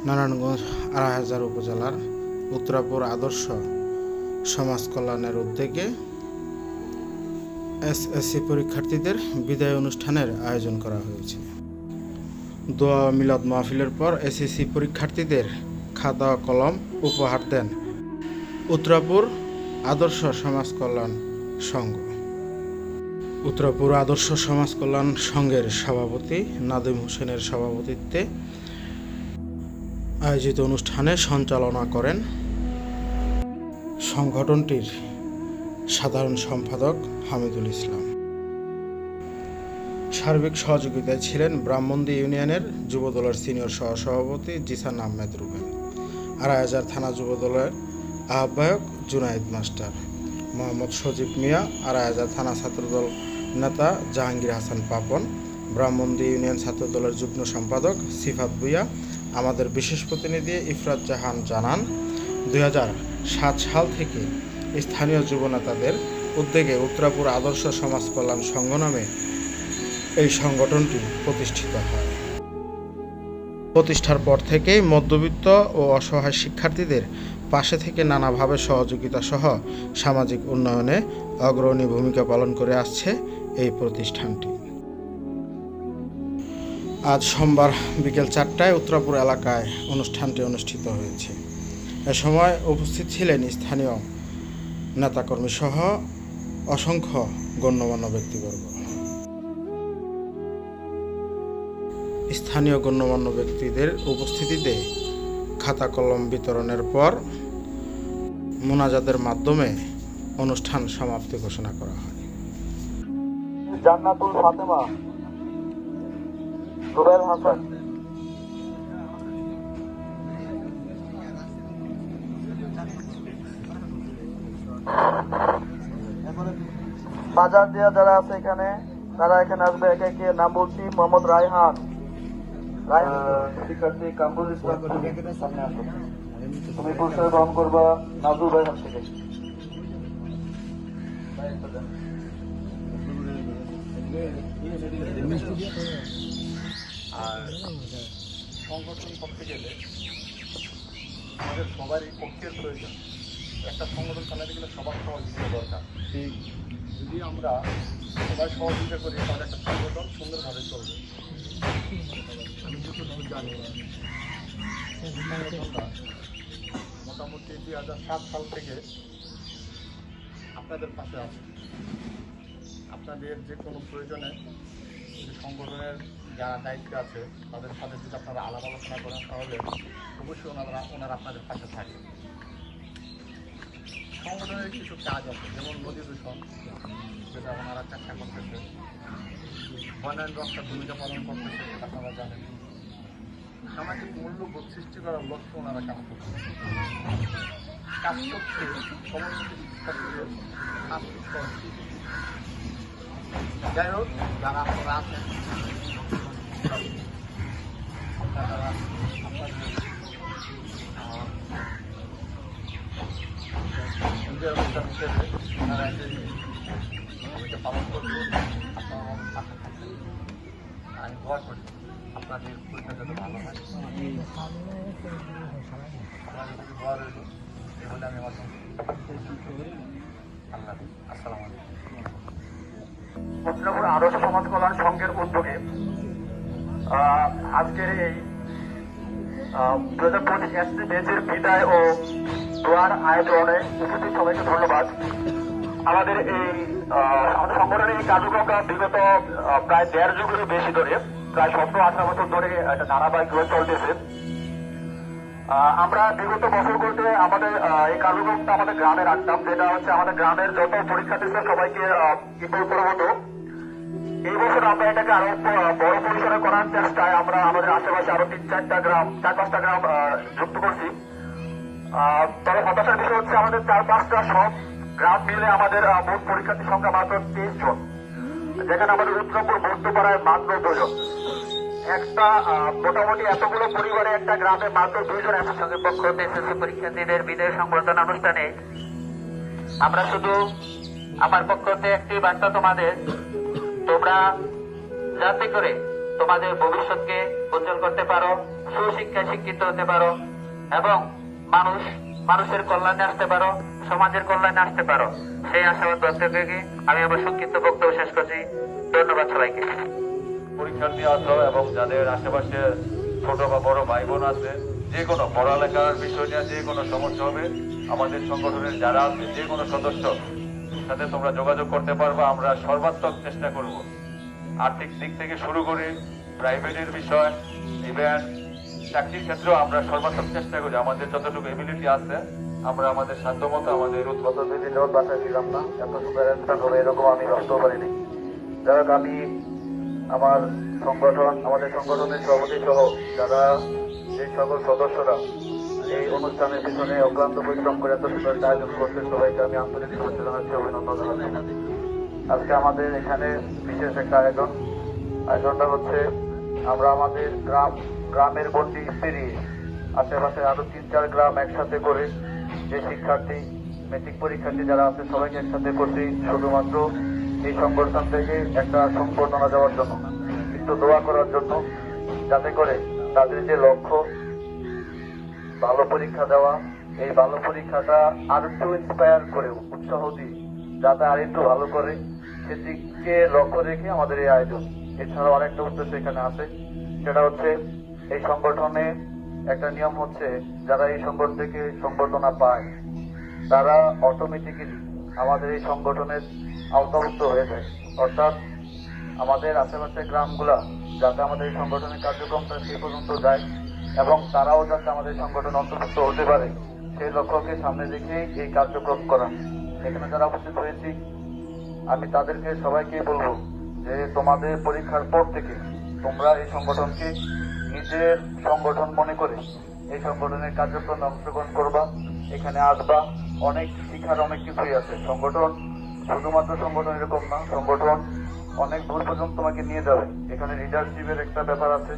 নারায়ণগঞ্জ ২৮০০ উপজেলার উত্তরাপুর আদর্শ সমাজ কল্যাণের উদ্যোগে এসএসসি পরীক্ষার্থীদের বিদায় অনুষ্ঠানের আয়োজন করা হয়েছে। দোয়া মিলাদ মাহফিলের পর এসএসসি পরীক্ষার্থীদের খাতা কলম উপহার দেন উত্তরাপুর আদর্শ সমাজ কল্যাণ সংঘ। উত্তরাপুর আদর্শ সমাজ কল্যাণ সংঘের সভাপতি নাদিম হোসেনের সভাপতিত্বে আয়োজিত অনুষ্ঠানে সঞ্চালনা করেন সংগঠনটির সাধারণ সম্পাদক হামিদুল ইসলাম। সার্বিক সহযোগিতায় ছিলেন ব্রাহ্মণদী ইউনিয়নের যুবদলের সিনিয়র সহসভাপতি জিসান আহমেদ রুবেল, ২৮০০ থানা যুবদলের আহ্বায়ক জুনাইদ মাস্টার, মোহাম্মদ সজীব মিয়া, ২৮০০ থানা ছাত্রদল নেতা জাহাঙ্গীর হাসান পাপন, ব্রাহ্মণদী ইউনিয়ন ছাত্রদলের যুগ্ম সম্পাদক সিফাত ভুইয়া। আমাদের বিশেষ প্রতিনিধি ইফরাত জাহান জানান, ২০০৭ সাল থেকে স্থানীয় যুব নেতাদের উদ্যোগে উত্তরাপুর আদর্শ সমাজ কল্যাণ সংঘ নামে এই সংগঠনটি প্রতিষ্ঠিত হয়। প্রতিষ্ঠার পর থেকেই মধ্যবিত্ত ও অসহায় শিক্ষার্থীদের পাশে থেকে নানাভাবে সহযোগিতা সহ সামাজিক উন্নয়নে অগ্রণী ভূমিকা পালন করে আসছে এই প্রতিষ্ঠানটি। আজ সোমবার বিকেল ৪টায় উত্তরাপুর এলাকায় অনুষ্ঠানটি অনুষ্ঠিত হয়েছে। এ সময় উপস্থিত ছিলেন স্থানীয় নেতাকর্মী সহ অসংখ্য গণ্যমান্য ব্যক্তিবর্গ। স্থানীয় গণ্যমান্য ব্যক্তিদের উপস্থিতিতে খাতা কলম বিতরণের পর মোনাজাতের মাধ্যমে অনুষ্ঠান সমাপ্তি ঘোষণা করা হয়। জান্নাতুল ফাতেমা, জুবাইর হাসান, বাজার দিয়া যারা আছে এখানে তারা এখানে আসবে। একে একে নাম বলছি। মোহাম্মদ রায়হান, শিক্ষার্থী কামরুল ইসলাম, সামনে আসো। তুমি পুরস্কার গ্রহণ করবা নাজুল ভাই হাত থেকে। আর সংগঠন করতে গেলে আমাদের সবারই পক্ষের প্রয়োজন। একটা সংগঠন চালাতে গেলে সবার সহযোগিতা দরকার। যদি আমরা সবাই সহযোগিতা করি তাহলে একটা সংগঠন সুন্দরভাবে চলবে। আমি যতটুকু জানি সংগঠনটা মোটামুটি ২০০৭ সাল থেকে আপনাদের পাশে আছে। আপনাদের যে কোনো প্রয়োজনে যে সংগঠনের যারা দায়িত্বে আছে তাদের সাথে যদি আপনারা আলাপ আলোচনা করেন তাহলে অবশ্যই ওনারা আপনাদের পাশে থাকে। সংগঠনের কিছু কাজ আছে, যেমন নদী দূষণ, যেটা ওনারা চেষ্টা করতেছে, বনায়ন রক্ষার ভূমিকা পালন করতেছে, আপনারা জানেন। সামাজিক মূল্যবোধ সৃষ্টি করার লক্ষ্যে ওনারা কাজ করছে। কাজ করছে সমন্বিত শিক্ষার্থীদের আর্থিক সহযোগিতা। যাই হোক, যারা আপনারা আছেন আপনারা আপনাদের অনুষ্ঠান হিসেবে ওনারা ভূমিকা পালন করছে। আপনারা পাশে থাকবেন। আমি দোয়া করি আপনাদের পরীক্ষা যাতে ভালো হয়। আপনাদের যদি দোয়া রইল তাহলে আমি আমার আল্লাহ হাফেজ। আসসালামু আলাইকুম। উত্তরাপুর আদর্শ সমাজ কল্যাণ সংঘের উদ্যোগে আজকের এই 2025 এসএসসি ব্যাচের বিদায় ও দোয়ার আয়োজনে উপস্থিত সবাইকে ধন্যবাদ। আমাদের সংগঠনের এই কার্যক্রমটা বিগত প্রায় ১.৫ যুগেরও বেশি ধরে, প্রায় ১৭-১৮ বছর ধরে একটা ধারাবাহিকভাবে চলতেছে। আমরা বিগত বছরগুলোতে আমাদের এই কার্যক্রমটা আমাদের গ্রামে রাখতাম, যেটা হচ্ছে আমাদের গ্রামের যত পরীক্ষার্থী সবাইকে ইনভলভ করা হতো। এই বছর আমরা এটাকে আরো বড় পরিসরে করার চেষ্টায় আমরা আমাদের আশেপাশে আরো ৩-৪টা গ্রাম, ৪-৫টা গ্রাম যুক্ত করছি। তবে হতাশার বিষয় হচ্ছে আমাদের ৪-৫টা সব গ্রাম মিলে আমাদের মোট পরীক্ষার্থীর সংখ্যা মাত্র 23 জন, যেখানে আমাদের উত্তরাপুর বৌদ্ধপাড়ায় মাত্র 2 জন। একটা মোটামুটি এতগুলো পরিবারে একটা গ্রামে মাত্র 2 জন। সংঘের পক্ষ হতে এসএসসি পরীক্ষার্থীদের বিদায় সংবর্ধনা অনুষ্ঠানে আমরা শুধু আমার পক্ষ থেকে একটি বার্তা তোমাদের, তোমরা যাতে করে তোমাদের ভবিষ্যৎকে উজ্জ্বল করতে পারো, সুশিক্ষায় শিক্ষিত হতে পারো এবং মানুষের কল্যাণে আসতে পারো, সমাজের কল্যাণে আসতে পারো, সেই আশাবাদ ব্যক্ত করে আমি আমার সংক্ষিপ্ত বক্তব্য শেষ করছি। ধন্যবাদ সবাইকে। পরীক্ষার্থী আছো এবং যাদের আশেপাশে ছোট বা বড় ভাই বোন আছে, যে কোনো পড়ালেখার বিষয় নিয়ে যে কোনো সমস্যা হবে, আমাদের সংগঠনের যারা আছে যে কোনো সদস্য সাথে তোমরা যোগাযোগ করতে পারবে। আমরা সর্বাত্মক চেষ্টা করব। আর্থিক দিক থেকে শুরু করে প্রাইভেটের বিষয়, ইভেন চাকরির ক্ষেত্রেও আমরা সর্বাত্মক চেষ্টা করি। আমাদের যতটুকু এবিলিটি আছে আমরা আমাদের সাধ্যমতো আমাদের গত 2 দিন যাবত বাসায় ছিলাম না, এত সুন্দর অ্যারেঞ্জমেন্ট হবে এরকম আমি ভাবতেও পারিনি। যাই হোক, আমি আমাদের সংগঠনের সভাপতি সহ যারা এই সকল সদস্যরা এই অনুষ্ঠানের পিছনে অক্লান্ত পরিশ্রম করে এত সুন্দর একটা আয়োজন করছে, সবাইকে আমি আন্তরিক শুভেচ্ছা জানাচ্ছি, অভিনন্দন জানাচ্ছি। আজকে আমাদের এখানে বিশেষ একটা আয়োজনটা হচ্ছে আমরা আমাদের গ্রামের গণ্ডি পেরিয়ে আশেপাশে আরো 3-4 গ্রাম একসাথে করে যে শিক্ষার্থী, মেট্রিক পরীক্ষার্থী যারা আছে সবাইকে একসাথে করছি শুধুমাত্র এই সংগঠন থেকে একটা সংবর্ধনা দেওয়ার জন্য, একটু দোয়া করার জন্য, যাতে করে তাদের যে লক্ষ্য ভালো পরীক্ষা দেওয়া, এই ভালো পরীক্ষাটা আর একটু ইন্সপায়ার করে উৎসাহ দিই যাতে আর একটু ভালো করে, সেদিকে লক্ষ্য রেখে আমাদের এই আয়োজন। এছাড়াও আরেকটা উদ্দেশ্য এখানে আছে, সেটা হচ্ছে এই সংগঠনে একটা নিয়ম হচ্ছে যারা এই সংগঠন থেকে সংবর্ধনা পায় তারা অটোমেটিক্যালি আমাদের এই সংগঠনের আওতাভুক্ত হয়ে যায়। অর্থাৎ আমাদের আশেপাশের গ্রামগুলা যাতে আমাদের এই সংগঠনের কার্যক্রমটা সেই পর্যন্ত যায় এবং তারাও যাতে আমাদের সংগঠনে অন্তর্ভুক্ত হতে পারে, সেই লক্ষ্যকে সামনে রেখে এই কার্যক্রম করা। এখানে যারা উপস্থিত হয়েছি আমি তাদেরকে সবাইকে বলবো যে তোমাদের পরীক্ষার পর থেকে তোমরা এই সংগঠনকে নিজের সংগঠন মনে করে এই সংগঠনের কার্যক্রমে অংশগ্রহণ করবা, এখানে আসবা। অনেক শিক্ষার অনেক কিছুই আছে। সংগঠন শুধুমাত্র সংগঠন এরকম না, সংগঠন অনেক দূর পর্যন্ত তোমাকে নিয়ে যাবে। এখানে লিডারশিপের একটা ব্যাপার আছে।